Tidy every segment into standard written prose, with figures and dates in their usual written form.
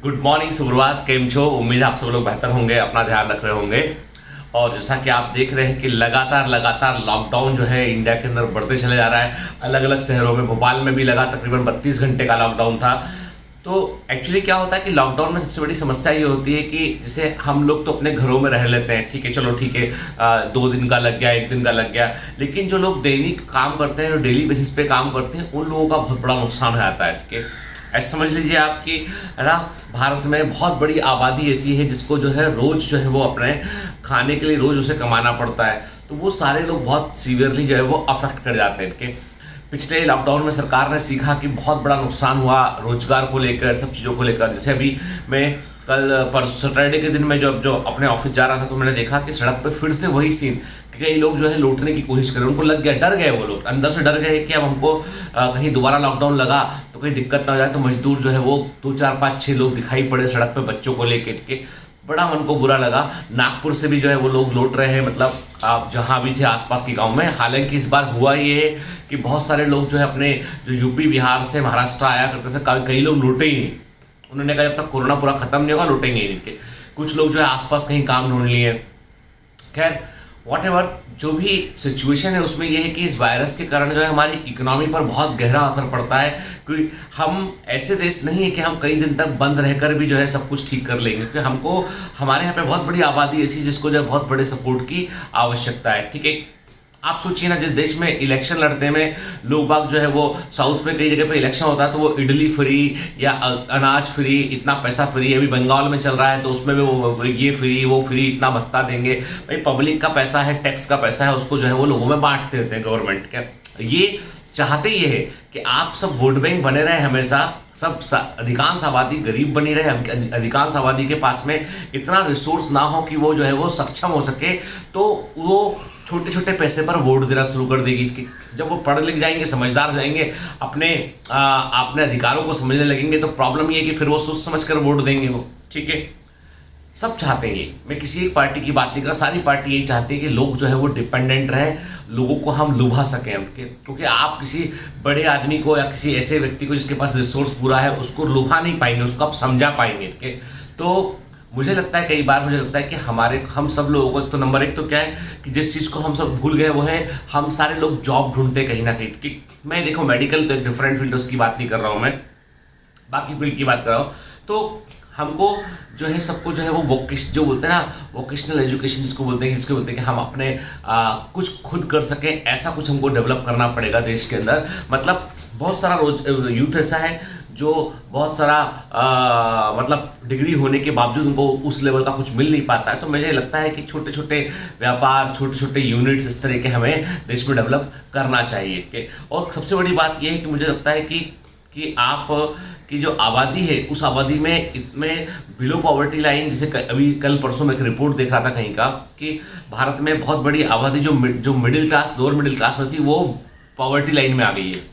Good morning, सुप्रभात, केम छो। उम्मीद है आप सब लोग बेहतर होंगे, अपना ध्यान रख रहे होंगे। और जैसा कि आप देख रहे हैं कि लगातार लॉकडाउन जो है इंडिया के अंदर बढ़ते चले जा रहा है। अलग अलग शहरों में, भोपाल में भी लगा तकरीबन 32 घंटे का लॉकडाउन था। तो एक्चुअली क्या होता है कि लॉकडाउन में सबसे बड़ी समस्या ये होती है कि जैसे हम लोग तो अपने घरों में रह लेते हैं, ठीक है, चलो ठीक है, 2 दिन का लग गया, 1 दिन का लग गया, लेकिन जो लोग दैनिक काम करते हैं, जो डेली बेसिस पे काम करते हैं, उन लोगों का बहुत बड़ा नुकसान हो जाता है। ठीक है, ऐसे समझ लीजिए आपकी, है ना, भारत में बहुत बड़ी आबादी ऐसी है जिसको जो है रोज जो है वो अपने खाने के लिए रोज उसे कमाना पड़ता है। तो वो सारे लोग बहुत सीवियरली जो है वो अफेक्ट कर जाते हैं। इनके पिछले लॉकडाउन में सरकार ने सीखा कि बहुत बड़ा नुकसान हुआ रोजगार को लेकर, सब चीज़ों को लेकर। जैसे अभी मैं कल परसों सैटरडे के दिन में जो अपने ऑफिस जा रहा था, तो मैंने देखा कि सड़क पर फिर से वही सीन कि कई लोग जो है लूटने की कोशिश कर रहे हैं। उनको लग गया, डर गए, वो लोग अंदर से डर गए कि अब हमको कहीं दोबारा लॉकडाउन लगा तो कोई दिक्कत ना हो जाए। तो मजदूर जो है वो 2, 4, 5, 6 लोग दिखाई पड़े सड़क पे बच्चों को लेकर के। बड़ा मन को बुरा लगा। नागपुर से भी जो है वो लोग लौट रहे हैं, मतलब आप जहाँ भी थे आसपास के गांव में। हालांकि इस बार हुआ ये है कि बहुत सारे लोग जो है अपने जो यूपी बिहार से महाराष्ट्र आया करते थे, कई लोग लौटे ही नहीं। उन्होंने कहा जब तक कोरोना पूरा खत्म नहीं होगा लौटेंगे ही नहीं। कुछ लोग जो है आसपास कहीं काम ढूंढ लिए। खैर व्हाटएवर, जो भी सिचुएशन है उसमें यह है कि इस वायरस के कारण जो है हमारी इकोनॉमी पर बहुत गहरा असर पड़ता है। क्योंकि हम ऐसे देश नहीं है कि हम कई दिन तक बंद रहकर भी जो है सब कुछ ठीक कर लेंगे, क्योंकि हमको हमारे यहाँ पे बहुत बड़ी आबादी ऐसी जिसको जो है बहुत बड़े सपोर्ट की आवश्यकता है। ठीक है, आप सोचिए ना, जिस देश में इलेक्शन लड़ते में लोग बाग जो है वो, साउथ में कई जगह पे इलेक्शन होता है तो वो इडली फ्री या अनाज फ्री, इतना पैसा फ्री। अभी बंगाल में चल रहा है तो उसमें भी वो ये फ्री वो फ्री, इतना भत्ता देंगे। भाई पब्लिक का पैसा है, टैक्स का पैसा है, उसको जो है वो लोगों में बांटते रहते हैं गवर्नमेंट के। ये चाहते ये है कि आप सब वोट बैंक बने रहे हमेशा, सब अधिकांश आबादी गरीब बनी रहे, अधिकांश आबादी के पास में इतना रिसोर्स ना हो कि वो जो है वो सक्षम हो सके, तो वो छोटे छोटे पैसे पर वोट देना शुरू कर देगी। कि जब वो पढ़ लिख जाएंगे, समझदार हो जाएंगे, अपने अधिकारों को समझने लगेंगे, तो प्रॉब्लम ये है कि फिर वो सोच समझ कर वोट देंगे वो। ठीक है, सब चाहते हैं ये, मैं किसी एक पार्टी की बात नहीं कर रहा, सारी पार्टी यही चाहती है कि लोग जो है वो डिपेंडेंट रहें, लोगों को हम लुभा सकें हमके। क्योंकि आप किसी बड़े आदमी को या किसी ऐसे व्यक्ति को जिसके पास रिसोर्स पूरा है उसको लुभा नहीं पाएंगे, उसको आप समझा पाएंगे। ठीक है, तो मुझे लगता है, कई बार मुझे लगता है कि हम सब लोगों को तो नंबर 1 तो क्या है कि जिस चीज़ को हम सब भूल गए वो है हम सारे लोग जॉब ढूंढते कहीं ना कहीं। कि मैं देखो मेडिकल तो एक डिफरेंट फील्ड, उसकी बात नहीं कर रहा हूँ, मैं बाकी फील्ड की बात कर रहा हूँ। तो हमको जो है सबको जो है वो जो बोलते हैं ना, वोकेशनल एजुकेशन जिसको बोलते हैं कि हम अपने कुछ खुद कर सकें, ऐसा कुछ हमको डेवलप करना पड़ेगा देश के अंदर। मतलब बहुत सारा यूथ ऐसा है जो बहुत सारा मतलब डिग्री होने के बावजूद उनको उस लेवल का कुछ मिल नहीं पाता है। तो मुझे लगता है कि छोटे छोटे व्यापार, छोटे छोटे यूनिट्स इस तरह के हमें देश में डेवलप करना चाहिए। और सबसे बड़ी बात यह है कि मुझे लगता है कि आप की जो आबादी है उस आबादी में इतने बिलो पॉवर्टी लाइन, जैसे अभी कल परसों में एक रिपोर्ट देख रहा था कहीं का कि भारत में बहुत बड़ी आबादी जो middle class, lower middle class में थी, वो पॉवर्टी लाइन में आ गई है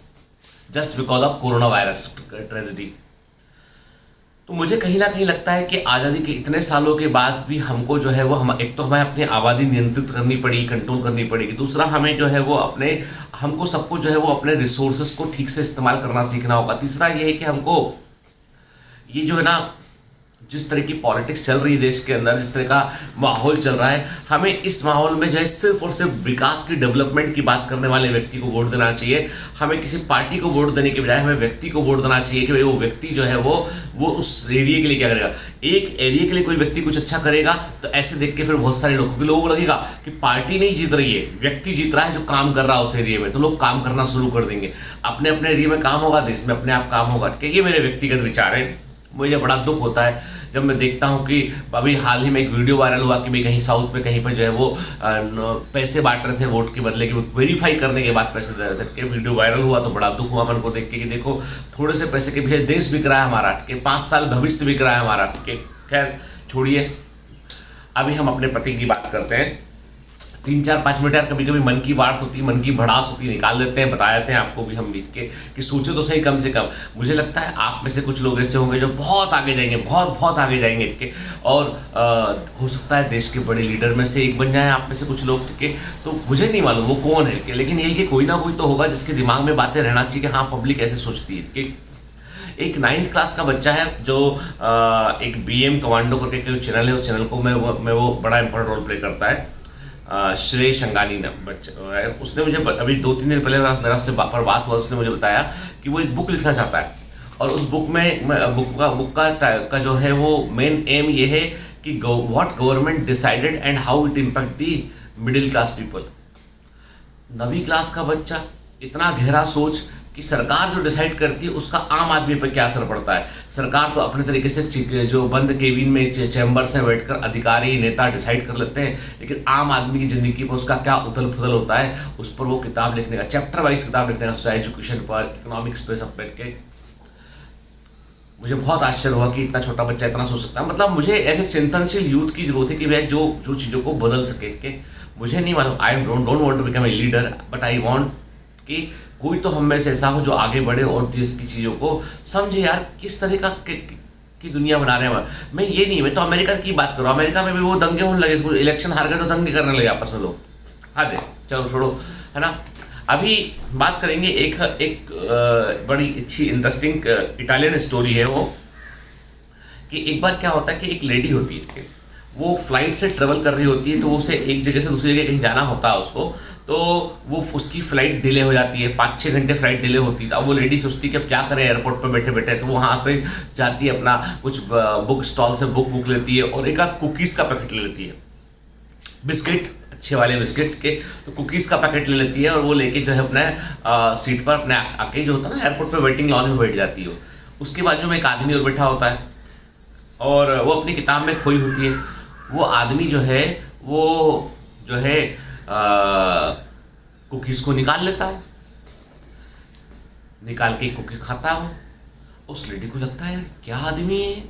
just because of corona virus tragedy. तो मुझे कहीं ना कहीं लगता है कि आज़ादी के इतने सालों के बाद भी हमको जो है वो एक तो हमें अपनी आबादी नियंत्रित करनी पड़ी, कंट्रोल करनी पड़ेगी। दूसरा हमें जो है वो हमको सबको जो है वो अपने रिसोर्सेस को ठीक से इस्तेमाल करना सीखना होगा। तीसरा ये है कि हमको ये जो है ना, जिस तरह की पॉलिटिक्स चल रही है देश के अंदर, जिस तरह का माहौल चल रहा है, हमें इस माहौल में जो है सिर्फ और सिर्फ विकास की, डेवलपमेंट की बात करने वाले व्यक्ति को वोट देना चाहिए। हमें किसी पार्टी को वोट देने के बजाय हमें व्यक्ति को वोट देना चाहिए कि भाई वो व्यक्ति जो है वो उस एरिया के लिए क्या करेगा। एक एरिया के लिए कोई व्यक्ति कुछ अच्छा करेगा तो ऐसे देख के फिर बहुत सारे लोगों को लगेगा कि पार्टी नहीं जीत रही है, व्यक्ति जीत रहा है जो काम कर रहा है उस एरिया में, तो लोग काम करना शुरू कर देंगे। अपने अपने एरिया में काम होगा, देश में अपने आप काम होगा। ये मेरे व्यक्तिगत विचार है। मुझे बड़ा दुख होता है जब मैं देखता हूँ कि अभी हाल ही में एक वीडियो वायरल हुआ कि भाई कहीं साउथ में कहीं पर जो है वो पैसे बांट रहे थे वोट के बदले, कि वेरीफाई करने के बाद पैसे दे रहे थे। कि वीडियो वायरल हुआ तो बड़ा दुख हुआ मन को देख के कि देखो थोड़े से पैसे के पीछे देश बिक रहा है हमारा, कि 5 साल भविष्य बिक रहा है हमारा। कि खैर छोड़िए, अभी हम अपने पति की बात करते हैं। 3, 4, 5 मिनट यार कभी कभी मन की बात होती है, मन की भड़ास होती है, निकाल देते हैं, बता देते हैं आपको भी हम बीत के कि सोचो तो सही कम से कम। मुझे लगता है आप में से कुछ लोग ऐसे होंगे जो बहुत आगे जाएंगे, बहुत आगे जाएंगे। ठीक है, और हो सकता है देश के बड़े लीडर में से एक बन जाए आप में से कुछ लोग। ठीक है, तो मुझे नहीं मालूम वो कौन है, लेकिन यही कि कोई ना कोई तो होगा जिसके दिमाग में बातें रहना चाहिए कि हाँ पब्लिक ऐसे सोचती है। ठीक है, एक 9th क्लास का बच्चा है जो एक BM कमांडो करके कोई चैनल है, उस चैनल को मैं वो बड़ा इंपॉर्टेंट रोल प्ले करता है। श्रेय शंगानी ना बच्चा है, उसने मुझे अभी 2-3 दिन पहले मेरा उससे पर बात हुआ, उसने मुझे बताया कि वो एक बुक लिखना चाहता है और उस बुक में बुक का जो है वो मेन एम ये है कि what government decided and how it impact the middle class people. 9वीं क्लास का बच्चा, इतना गहरा सोच कि सरकार जो डिसाइड करती है उसका आम आदमी पर क्या असर पड़ता है। सरकार तो अपने तरीके से जो बंद केबिन में चैम्बर्स में बैठकर अधिकारी नेता डिसाइड कर लेते हैं, लेकिन आम आदमी की ज़िंदगी पर उसका क्या उथल पुथल होता है, उस पर वो किताब लिखने का, चैप्टर वाइज किताब लिखने का सोचा, एजुकेशन पर, इकोनॉमिक्स पे सब बैठ के। मुझे बहुत आश्चर्य हुआ कि इतना छोटा बच्चा इतना सोच सकता है। मतलब मुझे ऐसे चिंतनशील यूथ की जरूरत है कि वह जो चीज़ों को बदल सके। कि मुझे नहीं मालूम, I don't want to become a leader, but I want कि कोई तो हम में से ऐसा हो जो आगे बढ़े और देश की चीज़ों को समझे। यार किस तरह की दुनिया बना रहे हैं। मैं तो अमेरिका की बात कर रहा हूँ। अमेरिका में भी वो दंगे होने लगे, इलेक्शन हार गए तो दंगे करने लगे आपस में लोग। हाँ दे चलो छोड़ो, है ना। अभी बात करेंगे एक बड़ी अच्छी इंटरेस्टिंग इटालियन स्टोरी है वो, कि एक बार क्या होता है कि एक लेडी होती है, वो फ्लाइट से ट्रेवल कर रही होती है, तो उसे एक जगह से दूसरी जगह कहीं जाना होता है उसको, तो वो उसकी फ़्लाइट डिले हो जाती है, 5-6 घंटे फ्लाइट डिले होती है। अब वो लेडी सोचती है कि अब क्या करें एयरपोर्ट पर बैठे बैठे, तो वो वहाँ पे जाती है, अपना कुछ बुक स्टॉल से बुक लेती है और एक आध कुकीज़ का पैकेट ले लेती है, बिस्किट, अच्छे वाले बिस्किट के, तो कुकीज़ का पैकेट ले लेती है और वो लेके जो है अपने सीट पर अपने आके जो होता है ना एयरपोर्ट पर वेटिंग लॉन्ज में बैठ जाती है। उसके बाजू में एक आदमी और बैठा होता है और वो अपनी किताब में खोई होती है। वो आदमी जो है कुकीज़ को निकाल लेता है, निकाल के कुकीज़ खाता है। उस लेडी को लगता है यार क्या आदमी है,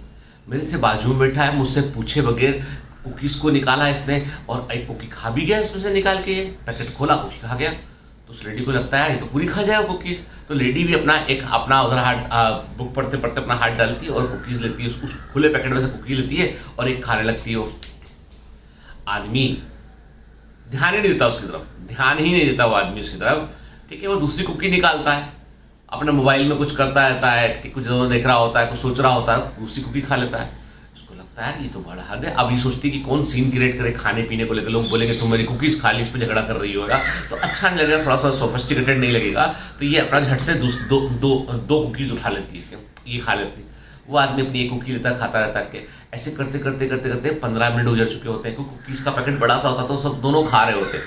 मेरे से बाजू में बैठा है, मुझसे पूछे बगैर कुकीज़ को निकाला इसने और एक कुकी खा भी गया इसमें से निकाल के, पैकेट खोला कुकी खा गया। तो उस लेडी को लगता है ये तो पूरी खा जाएगा कुकीज़। तो लेडी भी अपना उधर हाथ बुक पढ़ते पढ़ते अपना हाथ डालती है और कुकीज़ लेती है, उस खुले पैकेट में से कुकी लेती है और एक खाने लगती है। वो आदमी ध्यान ही नहीं देता उसकी तरफ, ध्यान ही नहीं देता वो आदमी उसकी तरफ, ठीक है। वो दूसरी कुकी निकालता है, अपने मोबाइल में कुछ करता रहता है, कि कुछ देख रहा होता है, कुछ सोच रहा होता है, दूसरी कुकी खा लेता है। उसको लगता है ये तो बड़ा हद है। अब ये सोचती है कि कौन सीन क्रिएट करे खाने पीने को लेकर, लोग बोलेंगे तुम मेरी कुकीज़ खा ली, इस पर झगड़ा कर रही होगा तो अच्छा नहीं लगेगा, थोड़ा सा सोफिस्टिकेटेड नहीं लगेगा। तो ये अपना झट से दो कुकीज़ उठा लेती है, ये खा लेती है। वो आदमी अपनी एक कुकी लेता खाता रहता है। ऐसे करते करते 15 मिनट गुजर चुके होते हैं, क्योंकि कुकीज़ का पैकेट बड़ा सा होता है तो सब दोनों खा रहे होते हैं।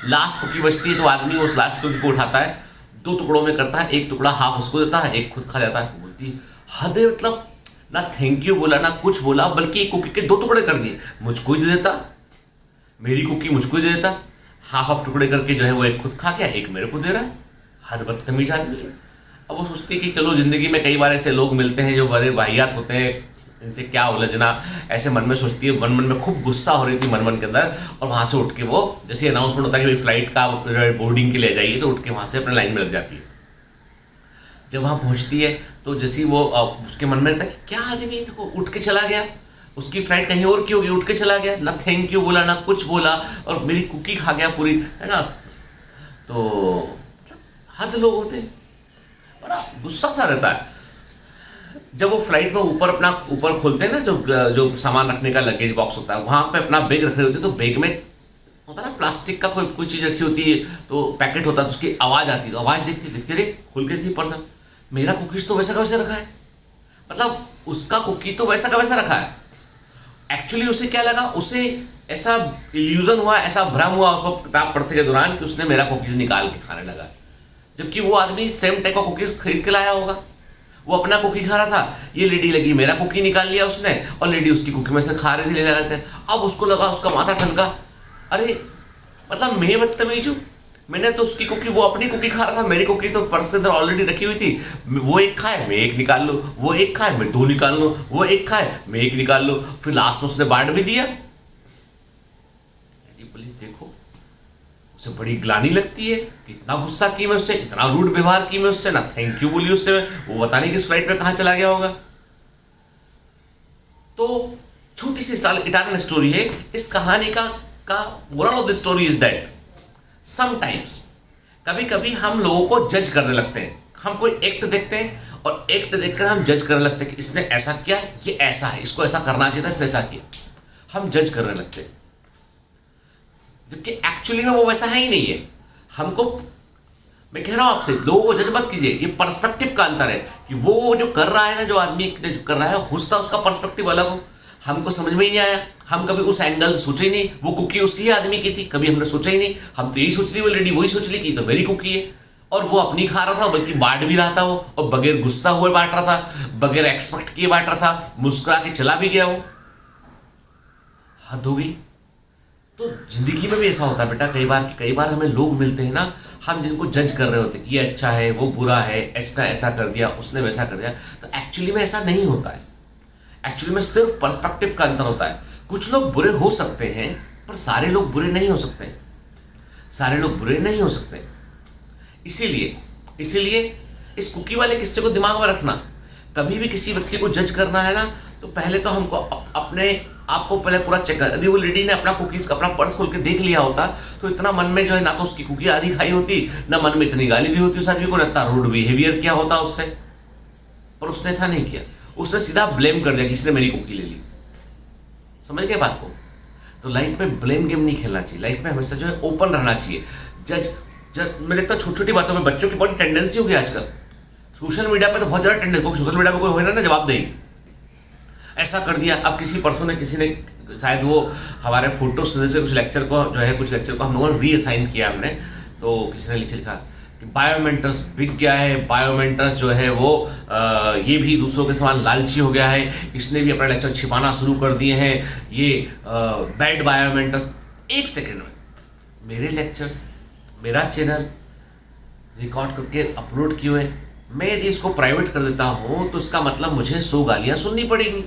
लास्ट कुकी बचती है तो आदमी उस लास्ट कुकी को उठाता है, 2 टुकड़ों में करता है, एक टुकड़ा हाफ उसको देता है, एक खुद खा जाता है। बोलती है हद है, मतलब ना थैंक यू बोला ना कुछ बोला, बल्कि एक कुकी के 2 टुकड़े कर दिए, मुझको ही दे देता, मेरी कुकी मुझको ही दे देता, हाफ टुकड़े करके जो है वो एक खुद खा गया, एक मेरे को दे रहा है। हद बदतमीज आदमी। अब वो सोचती है कि चलो ज़िंदगी में कई बार ऐसे लोग मिलते हैं जो बड़े वाहियात होते हैं, इनसे क्या उलझना, ऐसे मन में सोचती है। मन में खूब गुस्सा हो रही थी मन के अंदर, और वहाँ से उठ के वो जैसे अनाउंसमेंट होता है कि भाई फ्लाइट का बोर्डिंग के लिए जाइए, तो उठ के वहाँ से अपने लाइन में लग जाती है। जब वहाँ पहुँचती है तो जैसे वो उसके मन में रहता है कि क्या आदमी है, तो उठ के चला गया, उसकी फ्लाइट कहीं और की होगी, उठ के चला गया, ना थैंक यू बोला ना कुछ बोला, और मेरी कुकी खा गया पूरी, है ना। तो हद लोग होते हैं, बड़ा गुस्सा सा रहता है। जब वो फ्लाइट में ऊपर खोलते हैं ना, जो सामान रखने का लगेज बॉक्स होता है, वहाँ पे अपना बैग रखे होते हैं, तो बैग में होता है ना प्लास्टिक का कोई चीज़ रखी होती है, तो पैकेट होता है, तो उसकी आवाज़ आती है, तो आवाज़ देखती रे खुल के थी पर्सन, मेरा कुकीज़ तो वैसा का वैसा रखा है, मतलब उसका कुकी तो वैसा का वैसा रखा है। एक्चुअली उसे क्या लगा, उसे ऐसा इल्यूजन हुआ, ऐसा भ्रम हुआ उसको किताब पढ़ते के दौरान कि उसने मेरा कुकीज़ निकाल के खाने लगा, जबकि वो आदमी सेम टाइप का कुकीज़ खरीद के लाया होगा। वो अपना कुकी खा रहा था, ये लेडी लगी मेरा कुकी निकाल लिया उसने, और लेडी उसकी कुकी में से खा रही थी ले लगा। अब उसको लगा, उसका माथा ठनका, अरे मतलब मैं बदतमीज हूँ, मैंने तो उसकी कुकी, वो अपनी कुकी खा रहा था, मेरी कुकी तो पर्स के अंदर ऑलरेडी रखी हुई थी, वो एक खाए मैं एक निकाल लूँ, वो एक खाए मैं 2 निकाल लूँ, वो एक खाए मैं एक निकाल लूँ, फिर लास्ट में उसने बांट भी दिया। देखो उसे बड़ी ग्लानि लगती है कि इतना गुस्सा की मैं उससे, इतना रूड व्यवहार की मैं उससे, ना थैंक यू बोली उससे, वो पता नहीं किस फ्लाइट में कहाँ चला गया होगा। तो छोटी सी इटालियन स्टोरी है। इस कहानी का moral of the story is that sometimes, कभी कभी हम लोगों को जज करने लगते हैं। हम कोई एक्ट देखते हैं और एक्ट देखकर हम जज करने लगते हैं कि इसने ऐसा किया, ये ऐसा है, इसको ऐसा करना चाहिए था, इसने ऐसा किया, हम जज करने लगते हैं, जबकि एक्चुअली में वो वैसा है ही नहीं है। हमको, मैं कह रहा हूं आपसे, लोगों को जज मत कीजिए, ये पर्सपेक्टिव का अंतर है कि वो जो कर रहा है ना, जो आदमी जो कर रहा है, हो सकता है उसका पर्सपेक्टिव अलग हो, हमको समझ में ही नहीं आया, हम कभी उस एंगल से सोचे ही नहीं। वो कुकी उसी आदमी की थी, कभी हमने सोचा ही नहीं, हम तो यही सोच ली, वो लेडी वही सोच ली कि तो मेरी कुकी है, और वो अपनी खा रहा था, बल्कि बांट भी रहा था वो, और बगैर गुस्सा हुए बांट रहा था, बगैर एक्सपेक्ट किए बांट रहा था, मुस्कुरा के चला भी गया वो। हद हो गई। तो जिंदगी में भी ऐसा होता है बेटा, कई बार हमें लोग मिलते हैं ना, हम जिनको जज कर रहे होते हैं कि ये अच्छा है, वो बुरा है, इसका ऐसा कर दिया, उसने वैसा कर दिया, तो एक्चुअली में ऐसा नहीं होता है। एक्चुअली में सिर्फ पर्सपेक्टिव का अंतर होता है। कुछ लोग बुरे हो सकते हैं, पर सारे लोग बुरे नहीं हो सकते, सारे लोग बुरे नहीं हो सकते। इसीलिए इस कुकी वाले किस्से को दिमाग में रखना। कभी भी किसी व्यक्ति को जज करना है ना, तो पहले तो हमको अपने आपको पहले पूरा चेक कर। यदि वो लेडी ने अपना कुकीज का अपना पर्स खोल के देख लिया होता, तो इतना मन में जो है ना, तो उसकी कुकी आधी खाई होती, ना मन में इतनी गाली दी होती उस आदमी को, ना इतना रूड बिहेवियर किया होता उससे। पर उसने ऐसा नहीं किया, उसने सीधा ब्लेम कर दिया कि इसने मेरी कुकी ले ली। समझ गए बात को? तो लाइफ में ब्लेम गेम नहीं खेलना चाहिए, लाइफ में हमेशा जो है ओपन रहना चाहिए। मैं देखता हूँ छोटी छोटी बातों में बच्चों की बहुत टेंडेंसी हो गई आजकल। सोशल मीडिया पे तो बहुत ज़्यादा टेंडेंसी, सोशल मीडिया पे कोई होगा ना जवाब देगी, ऐसा कर दिया। अब किसी ने शायद वो हमारे फोटो से कुछ लेक्चर को हम लोगों ने रीअसाइन किया हमने, तो किसी ने लिखा कि बायोमेंटर्स बिक गया है, बायोमेंटर्स जो है वो ये भी दूसरों के समान लालची हो गया है, इसने भी अपना लेक्चर छिपाना शुरू कर दिए हैं, ये बैड बायोमेंटर्स। एक सेकेंड में मेरे लेक्चर्स, मेरा चैनल रिकॉर्ड करके अपलोड किए हुए, मैं यदि इसको प्राइवेट कर देता हूँ तो इसका मतलब मुझे 100 गालियाँ सुननी पड़ेंगी,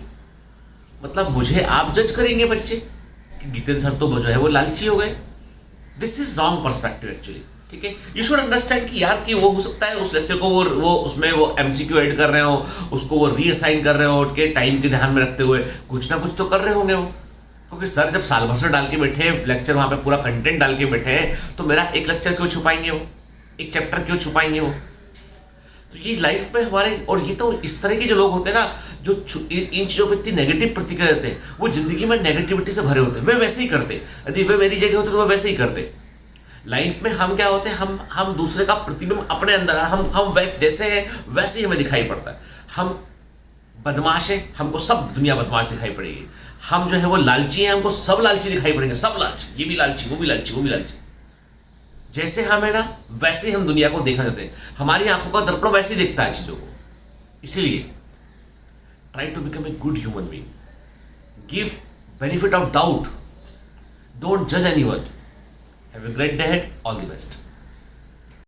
मतलब मुझे आप जज करेंगे बच्चे कि जितेंद्र सर तो जो है वो लालची हो गए। This is wrong perspective actually. ठीक है, यू शुड अंडरस्टैंड कि यार कि वो हो सकता है उस लेक्चर को वो उसमें वो एमसीक्यू ऐड कर रहे हो, उसको वो रीअसाइन कर रहे हो, उनके टाइम के ध्यान में रखते हुए कुछ ना कुछ तो कर रहे होंगे वो। क्योंकि सर जब साल भर से डाल के बैठे लेक्चर, वहाँ पे पूरा कंटेंट डाल के बैठे हैं, तो मेरा एक लेक्चर क्यों छुपाएंगे वो, एक चैप्टर क्यों छुपाएंगे वो? तो ये लाइफ में हमारे, और ये तो इस तरह के जो लोग होते हैं ना, जो इन चीज़ों पर इतनी नेगेटिव प्रतिक्रिया देते हैं, वो जिंदगी में नेगेटिविटी से भरे होते हैं, वे वैसे ही करते। यदि वे मेरी जगह होते तो वे वैसे ही करते। लाइफ में हम क्या होते हैं, हम दूसरे का प्रतिबिंब अपने अंदर, हम वैसे जैसे हैं वैसे ही हमें दिखाई पड़ता है। हम बदमाश हैं, हमको सब दुनिया बदमाश दिखाई पड़ेगी। हम जो है वो लालची हैं, हमको सब लालची दिखाई पड़ेंगे, सब लालची, ये भी लालची, वो भी लालची, वो भी लालची। जैसे हम है ना, वैसे ही हम दुनिया को देखना चाहते हैं। हमारी आंखों का दर्पण वैसे ही देखता है चीज़ों को। इसीलिए try to become a good human being, give benefit of doubt, don't जज anyone. Have a great day ahead, all the best.